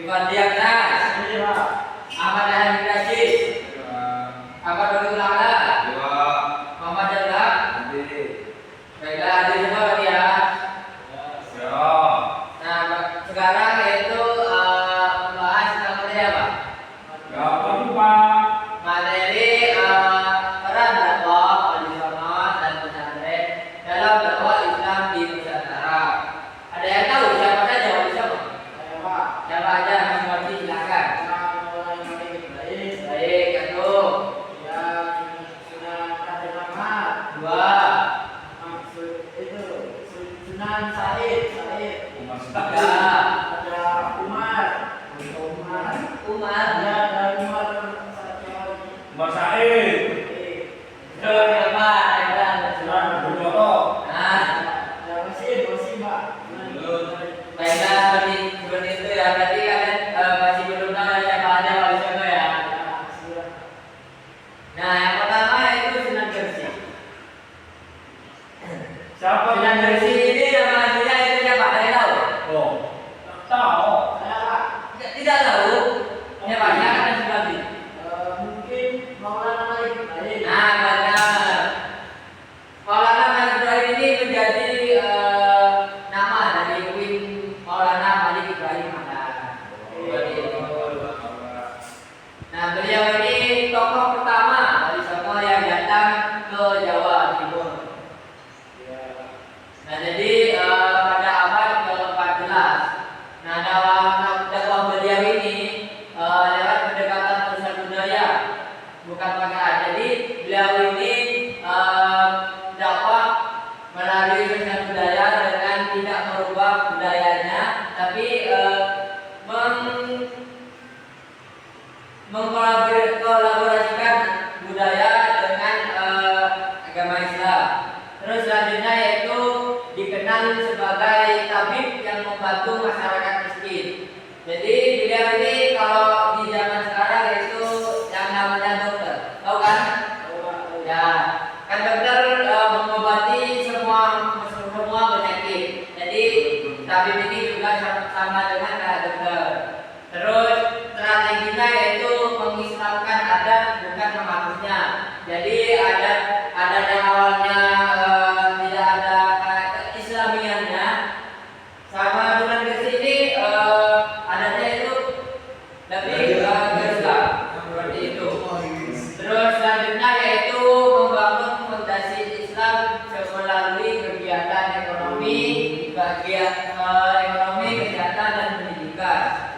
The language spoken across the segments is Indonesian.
Iwan Diaknas, Ahmad Dahlan Rashid, Ahmad Doli Ulala, Muhammad Jalal. Baiklah, hadir semua tadi ya. Nah, sekarang yaitu membahas tentang materi apa? Materi peran dakwah tradisional dan pesantren dalam dakwah Islam di Nusantara. Ada yang tahu siapa saja wali siapa? Siapa aja masing-masing silakan. Baik, satu. Dua. Sunan Said. Tiga. Umar. Said. Siapa? Sunan Bujoto. Nah, baiklah seperti itu ya. Berarti kalian masih belum tahu siapa aja wali siapa ya. Nah, yang pertama itu Sunan Gresik. Siapa? Sunan Gresik ini nama aslinya itu siapa? Ada yang tahu? Oh, tahu. Tidak tahu. Siapa? Silakan dan sebagi. Mungkin Maulana Malik Ibrahim. Nah, benar. Maulana Malik Ibrahim ini menjadi nama dari Queen Maulana Malik Ibrahim Hamdan. Seperti itu. Nah, beliau ini tokoh pertama dari semua yang datang ke Jawa Timur. Nah, jadi pada abad ke-14, nah dakwah beliau ini lewat pendekatan perusahaan budaya, bukan pakai. Jadi beliau ini dakwah melalui perusahaan budaya dengan tidak merubah budayanya, tapi mengkolaborasikan budaya dengan agama Islam. Terus selanjutnya yaitu dikenal sebagai tabib yang membantu masyarakat miskin. Jadi beliau ini kalau di zaman sekarang itu yang namanya dokter, tahu kan? Ya, kan dokter mengobati semua penyakit. Jadi tabib ini juga sama dengan dokter. Terus strateginya yaitu mengislamkan adat bukan menghapusnya. Jadi adat yang awalnya tidak ada keislamiannya, sama Sunan Gresik ini adatnya itu lebih ke Islam seperti itu. Terus selanjutnya yaitu membangun fondasi Islam melalui kegiatan ekonomi, kesehatan dan pendidikan.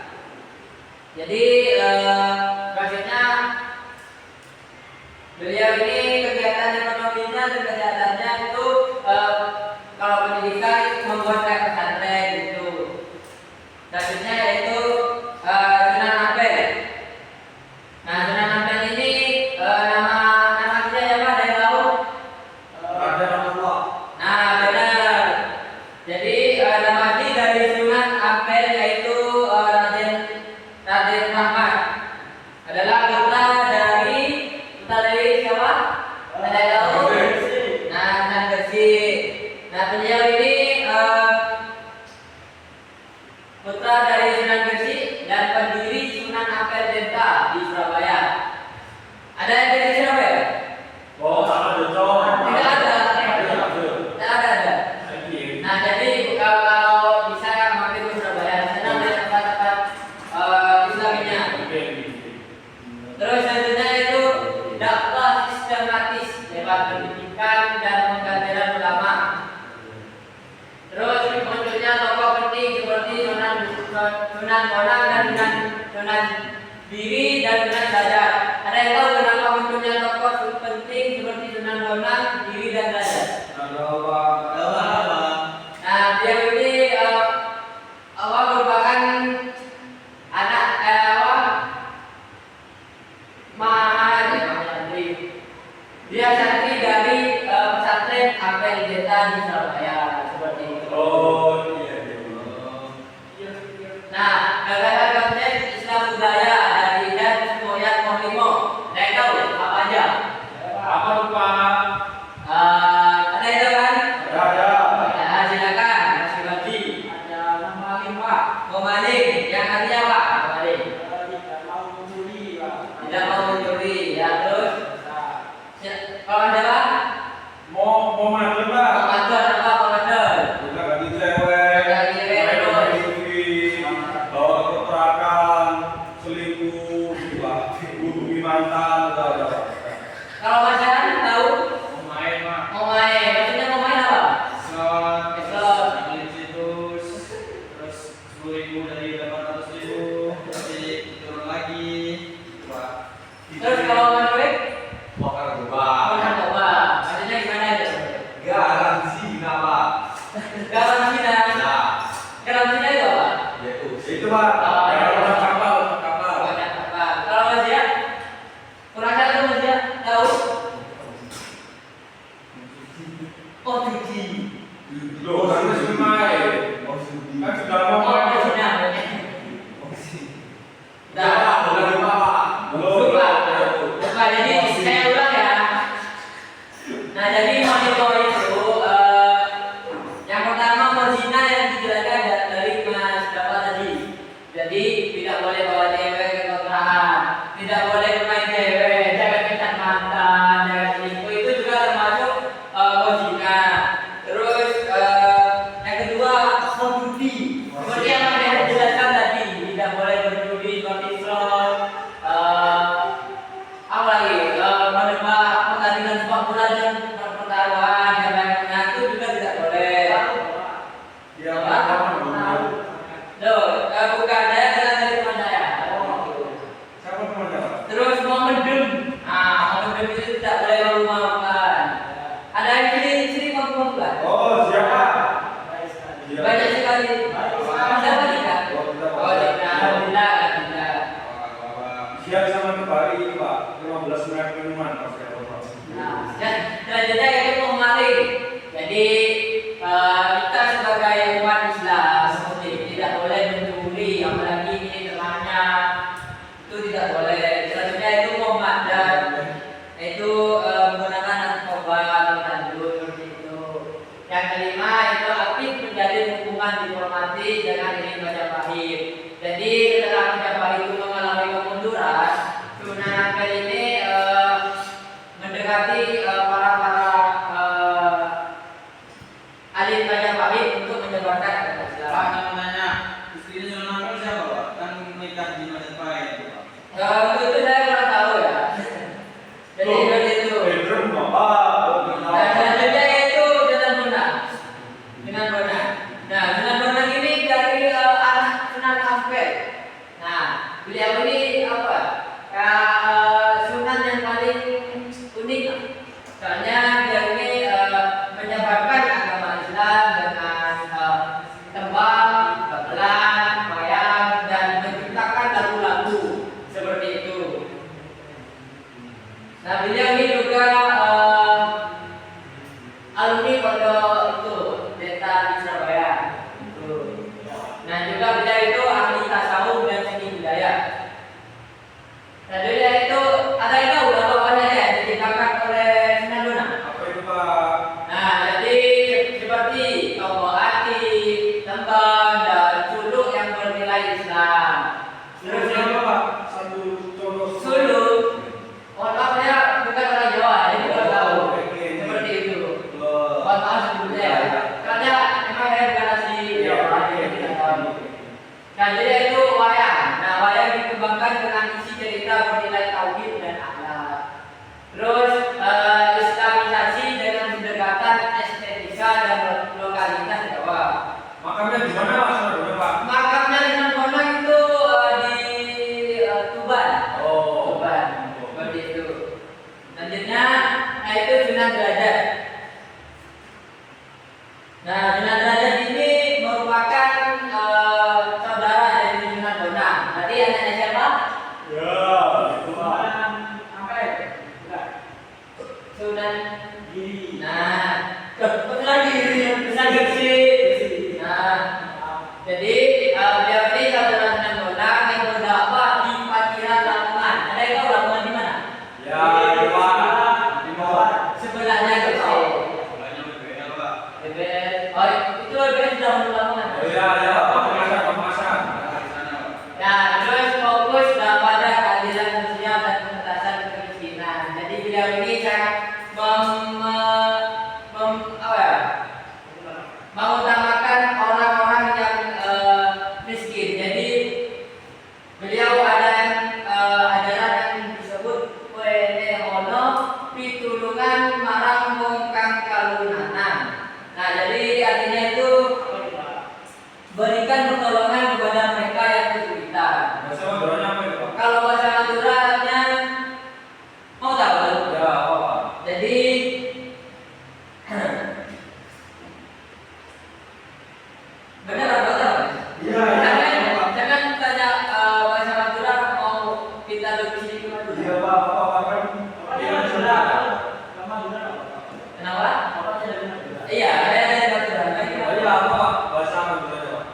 Jadi maksudnya beliau ini kegiatan ekonominya dan kesehatannya itu kalau pendidikan membuat kayak pesantren gitu. Selanjutnya yaitu Sunan Ampel. Nah, Sunan Ampel ini nama aslinya siapa? Ada yang tahu? Ada nama. Nah, benar. Jadi nama asli dari Sunan Ampel yaitu Raden Rahmat adalah putra dari siapa? Ada yang tahu? Nah, Sunan Gresik. Nah, beliau ini putra dari Sunan Gresik dan pendiri Sunan Ampel Denta di Surabaya. Ada yang dari Surabaya? Oh, sama Jojo. Tidak ada. Tidak ada. Nah, jadi kalau bisa mampir ke Surabaya, di sana ada tempat-tempat Islaminya. Terus selanjutnya itu dakwah sistematis lewat pendidikan dan pengkajian ulama. Terus munculnya tokoh penting seperti Sunan Bonang dan Sunan Giri dan Sunan Derajat. Ada yang tahu kenapa munculnya tokoh penting seperti Sunan Bonang, Giri dan Derajat? Nah, dia ini awal merupakan anak dia santri dari pesantren Ampel Denta di Surabaya seperti itu. Oh, iya. Nah, negara konsep Islam budaya dari dan Moyat Mohlimo. Ada yang tahu apa aja? Apa lupa? Ada yang tahu kan? Ada. Nah, silakan. Masih lagi. Ada nama lima. Yang artinya apa? boleh bawa cewek ke kontrakan, tidak boleh bermain cewek, jangan kencan mantan, jangan selingkuh, itu juga termasuk kewajiban. Terus yang kedua judi, seperti yang saya jelaskan tadi, tidak boleh berjudi seperti slot, apa lagi, menebak pertandingan sepak bola dan pertaruhan, dan lain-lainnya itu juga tidak boleh. Dia apa? Loh, bukan, saya dengar dari teman saya. Siapa temannya? Terus memendem, memendem itu tidak boleh malu-malukan. Ada yang ciri-ciri malu-malukan? Oh, siapa? Banyak sekali. Siapa tidak? Oh, tidak. Siap sama kembali ini Pak, 15 merek minuman pas saya bawa. Nah, dan selanjutnya itu pemaling. Jadi kita sebagai umat Islam Muslim tidak boleh mencuri, apalagi ini temannya, itu tidak boleh. Selanjutnya itu memadam, itu menggunakan narkoba atau tandur seperti itu. Yang kelima itu aktif menjalin hubungan diplomatis dengan ingin Majapahit. Jadi setelah Majapahit itu mengalami kemunduran, Sunan Ampel ini mendekati para alim Majapahit untuk menyebarkan agama Islam. Pak, saya mau nanya, istrinya Sunan Ampel siapa Pak? Kan nikah di Majapahit itu Pak. Untuk itu saya kurang tahu ya. Jadi seperti itu. Bedroom Bapak. Dan selanjutnya itu Sunan Bonang. Sunan Bonang. Nah, Sunan Bonang ini dari anak Sunan Ampel. Nah, beliau ini apa? Sunan yang paling unik. Soalnya dia ini menyebarkan agama Islam dengan tembang, gamelan, wayang, dan menciptakan lagu-lagu seperti itu. Nah, beliau ini juga alumni pondok itu Beta di Surabaya. Nah, juga beliau itu ahli tasawuf dan seni budaya. Nah, beliau itu ada yang tahu apa saja yang diciptakan oleh Sunan Bonang? Apa itu Pak? Nah, jadi seperti tokoh hati, tembang, dan suluk yang bernilai Islam. Terus siapa Pak? Satu contoh. Suluk, mohon maaf saya bukan orang Jawa, jadi tidak tahu. Seperti itu. Mohon maaf sebelumnya ya. Karena memang saya bukan asli Jawa, jadi tidak tahu. Nah, jadi itu wayang. Nah, wayang dikembangkan dengan isi cerita bernilai tauhid dan akhlak. Terus islamisasi dengan pendekatan estetika dan lokalitas Jawa. Makamnya di mana Pak? Saudara Pak. Makamnya Sunan Bonang itu di Tuban. Oh. Tuban. Seperti itu. Selanjutnya, itu Sunan Derajat. Nah, Sunan Derajat ini merupakan saudara dari Sunan Bonang. Berarti anaknya siapa? Ya, itu Pak. Sunan Giri. Nah, Sunan Giri. Nah, jadi beliau ini saudara Sunan Bonang yang berdakwah di Paciran Lamongan. Ada yang tahu Lamongan di mana? Ya, itu Pak. Di bawah. Sebelahnya Gresik. Sebelahnya BBL Pak. BBL. Oh, itu BBL sudah menurut Lamongan. Oh ya, ya, pemasan. Di sana Pak. Nah, terus fokus pada keadilan sosial dan pengentasan kemiskinan. Jadi beliau ini sangat mengutamakan orang-orang yang miskin. Jadi beliau ada ajaran yang disebut wene ono pitulungan marang wong kang kalunanan. Nah, jadi artinya itu berikan pertolongan kepada mereka yang kesulitan. Bahasa Maduranya apa itu Pak? Kalau bahasa Maduranya mau tahu? Ya, apa Pak? Jadi benar apa tahu? Iya, iya. Jangan tanya bahasa Madura mau kita lebih sedikit Madura. Iya Pak, apa kan? Iya, sudah. Kenapa? Iya, saya dari Madura. Oh iya, apa Pak? Bahasa Maduranya Pak.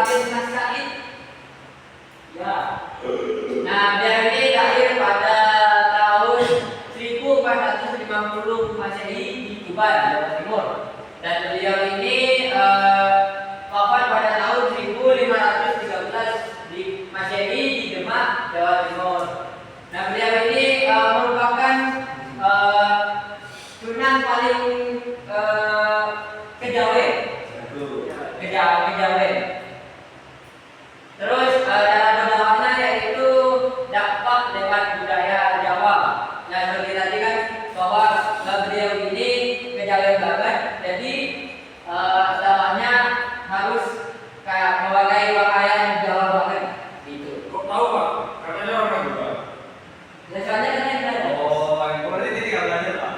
Raden Mas Said. Ya. Nah, beliau ini lahir pada tahun 1450 Masehi di Tuban, Jawa Timur. Dan beliau ini wafat pada tahun 1513 di Masehi di Demak, Jawa Timur. Nah, beliau ini merupakan Sunan paling kejawen. Kejawen. Terus dalam berdakwahnya yaitu dakwah lewat budaya Jawa. Nah, seperti tadi kan bahwa beliau ini kejawen banget, jadi dakwahnya harus kayak memakai pakaian Jawa banget gitu. Kok tahu Pak? Katanya orang juga. Ya, soalnya kan yang belajar. Oh, itu berarti dia tinggal belajar Pak.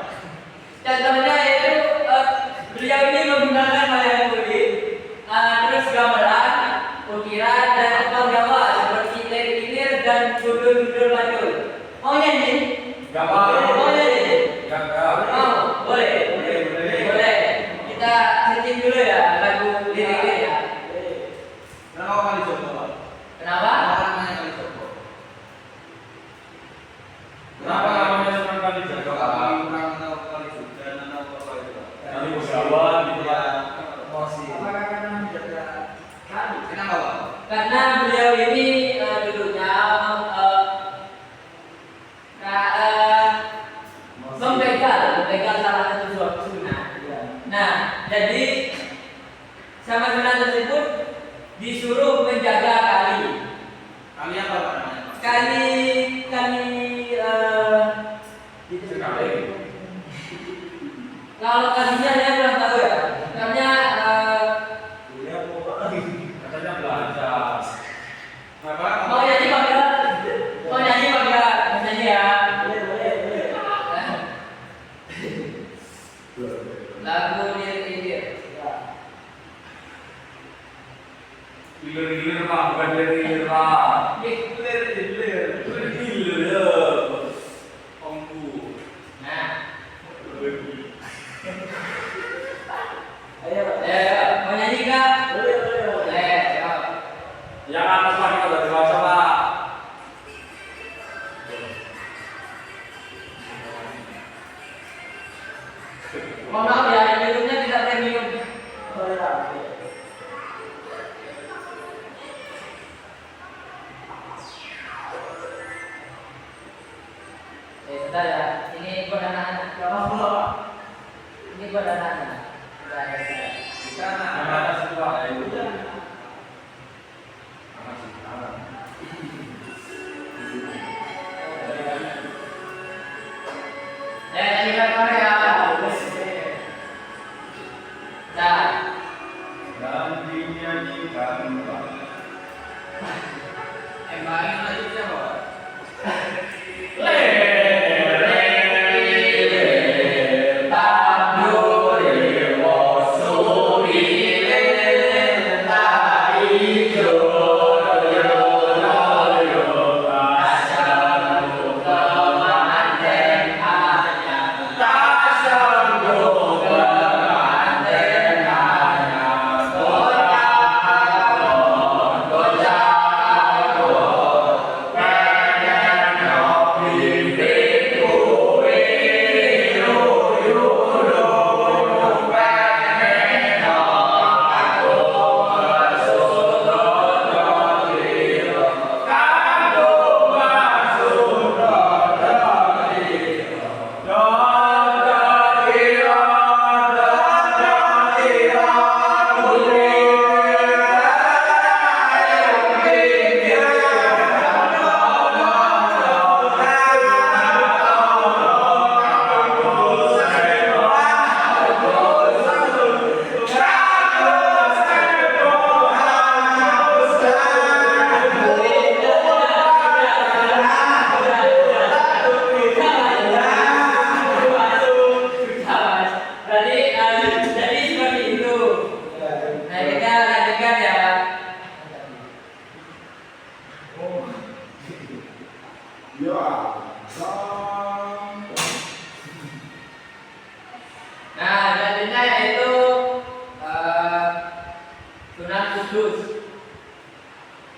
Contohnya itu beliau ini menggunakan wayang kulit, terus gamelan, ukiran dan topeng Jawa seperti lir-lir dan gundul-gundul Badul. Mau nyanyi? Enggak apa-apa. Mau nyanyi? Enggak. Mau? Boleh. Boleh. Kita searching dulu ya lagu lir-lir ya. Kenapa kali coba, Pak? Kenapa? Namanya kali coba. Kenapa namanya Sunan Kalijaga? Kurang tahu kali coba dan tahu apa itu, Pak. Kali usahawan gitu Ya, Pak. emosi. Apakah karena menjaga kali? Kenapa, Pak? Karena beliau ini dulunya membegal salah satu sunnah. Nah, jadi sama sunnah tersebut disuruh menjaga kali. Kali apa, Pak, namanya, Pak? Kali Sekali. kalau kalinya saya kurang tahu ya. Karena Katanya belajar. Apa? mau nyanyi Pak ya? Mau nyanyi Pak ya? Mau nyanyi ya? Lagu lir-lir. Gilir-gilir Pak, bukan gilir Pak. Lir-lir. Gilir ya. Ombu. Nah, ayo, mau nyanyi kak? Boleh. Ayo. Yang atas Pak, kita udah dewasa Pak. Mohon maaf ya, minumnya tidak premium. Bentar ya, ini buat anak-anak. Ini buat anak-anak. Yang atas itu Pak. Nyanyi kan ya. Nah, Dan dinyanyikan Pak. Emang yang lagi siapa, Pak? Bye.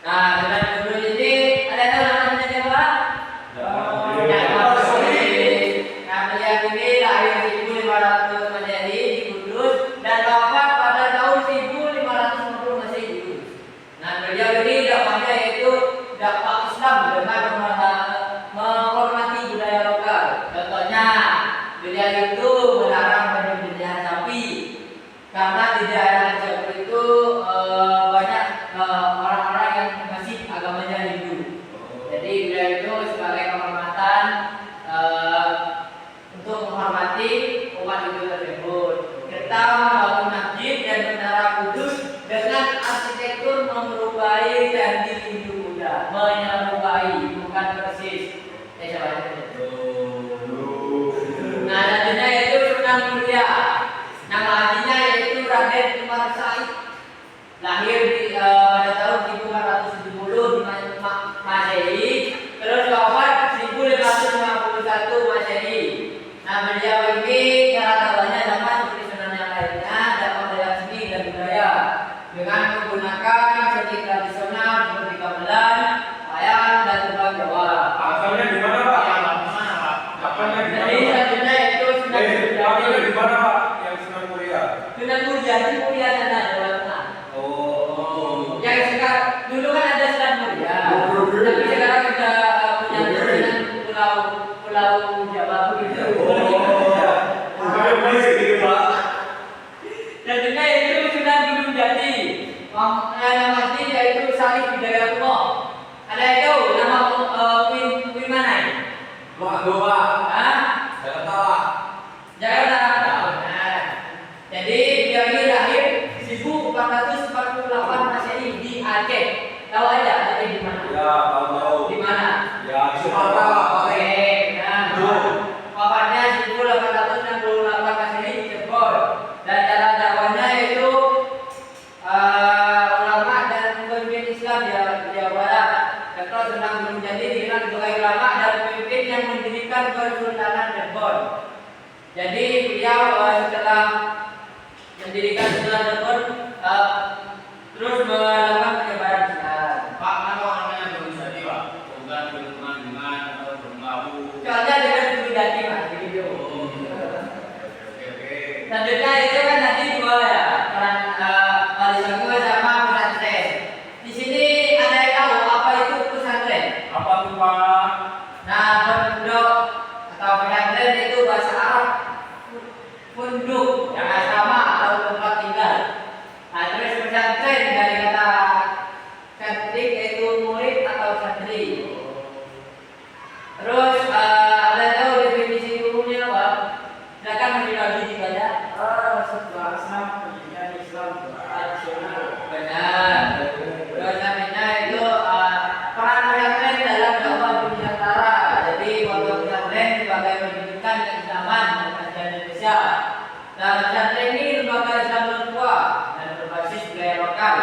Nah, Sunan Kudus ini ada tahu namanya siapa? Nah, beliau ini lahir 1500 Masehi di Kudus dan wafat pada tahun 1550 Masehi. Nah, beliau ini dakwahnya yaitu dakwah Islam dengan menghormati budaya lokal. Contohnya, beliau itu melarang penyembelihan sapi karena di daerah tersebut itu banyak orang-orang yang masih agamanya Hindu. Jadi beliau itu sebagai penghormatan untuk menghormati umat Hindu tersebut. Kita membangun masjid dan menara Kudus dengan arsitektur menyerupai candi Hindu Buddha, menyerupai bukan persis. Nah, selanjutnya yaitu Sunan Muria. Nama aslinya yaitu Raden Umar Said. Lahir pada tahun 1470 Masehi, terus wafat 1551 Masehi. Nah, beliau ini cara dakwahnya sama seperti Sunan yang lainnya, dakwah dalam seni dan budaya dengan menggunakan seni tradisional seperti gamelan, wayang, dan tembang Jawa. Asalnya di mana, Pak? Asalnya di Jadi mana? selanjutnya itu Sunan Asalnya di Muria. mana, Pak? Yang Sunan Muria. Sunan Muria di Muria sana Jawa Tengah. Oh. Yang sekarang dulu kan ada Sunan Muria, tapi sekarang sudah punya Sunan Pulau Jawa begitu. Bukan masih gitu, Pak. Selanjutnya itu Sunan Gunung Jati. Nama asli yaitu Salih Hidayatullah. Ada itu nama Wimanai. Pak. Hah? Jakarta, Pak. Jakarta. Nah, jadi dia ini lahir 1448 Masehi di Aceh. Tahu aja Aceh di mana? Ya, tahu-tahu. Di mana? Ya, di Sumatera, Pak. Oke, nah, wafatnya 1868 Masehi di Cirebon. Dan cara dakwahnya yaitu ulama dan pemimpin Islam di Jawa Barat. Dr. Sunan Gunung Jati dikenal sebagai ulama dan pemimpin yang mendirikan Kesultanan Cirebon. Jadi beliau setelah mendirikan Sultan Cirebon terus melakukan penyebaran Islam. Pak, kenapa namanya Gunung Jati, Pak? Bukan Gunung Mandungan atau Gunung Lawu. Soalnya dengan Gunung Jati mas di video. Oke. Selanjutnya itu kan nanti dua ya, peran wali songo sama pesantren. Di sini ada yang tahu apa itu pesantren? Apa tuh, Pak? Nah, pondok atau pesantren itu bahasa Arab punduk yang asrama atau tempat tinggal. Nah, terus pesantren dari kata santri yaitu murid atau santri. Terus ada tahu definisi umumnya apa? Silakan masih lagi dibaca. Sebuah Islam pendidikan Islam tradisional. Benar. Terus selanjutnya itu peran pesantren dalam dakwah Nusantara. Jadi waktu pesantren sebagai pendidikan keislaman dan kajian Indonesia. Dan pesantren ini lembaga Islam tertua dan berbasis budaya lokal.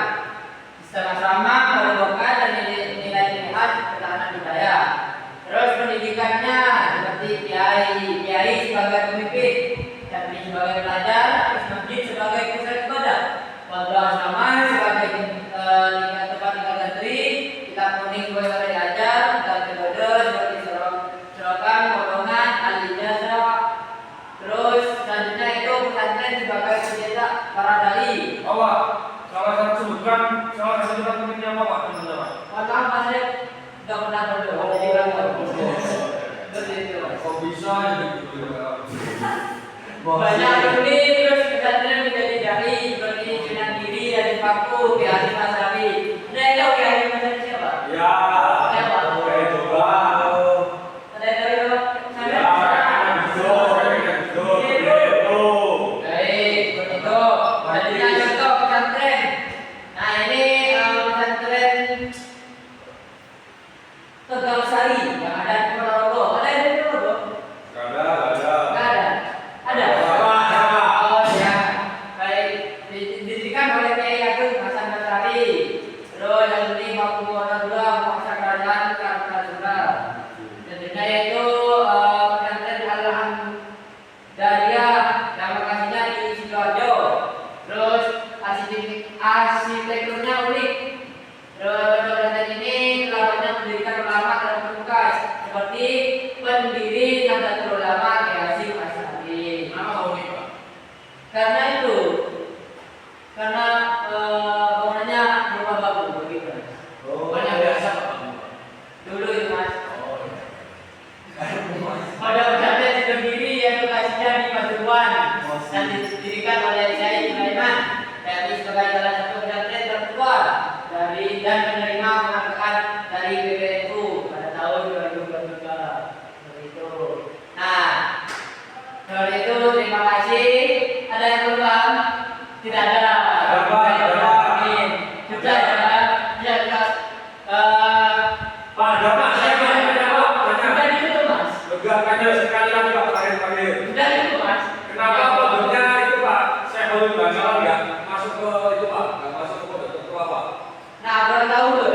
Sistem asrama lokal dan nilai-nilai ketahanan budaya. Terus pendidikannya seperti kiai sebagai pemimpin, santri sebagai pelajar, terus masjid sebagai pusat ibadah, pondok asrama sebagai tempat tinggal santri, kitab kuning sebagai wadah diajar, dan ibadah seperti serokan, potongan, al-ijazah. Terus selanjutnya itu pesantren sebagai pencetak para dai. Bapak, salah satu sebutkan pentingnya apa, Pak? Teman-teman. Maaf Mas Rep, nggak pernah berdoa jadi orang tahu. Seperti itu. Kok bisa ya gitu? Banyak alumni terus pesantren menjadi dai seperti Sunan Giri dari Paku, Ki Haji Masawi. Ada yang tahu Ki Haji Masawi siapa? Ya, Siapa? kayak coba. Ada yang tahu Ya, sana? betul. Baik, seperti itu. Selanjutnya contoh pesantren. Nah ini pesantren Tegal Sari yang ada di Ponorogo. Ada yang di Ponorogo? Gak ada. Nggak ada. Ada. Ada. Oh ya. Baik. Didirikan oleh Kiai Ageng Hasan Basari. Terus yang ini Paku Ponorogo, Paksa Kerajaan Kartanegara. Selanjutnya yaitu pesantren Al-Hamdaliyah yang lokasinya di Sidoarjo. Terus arsitekturnya unik. Terus tahu tuh.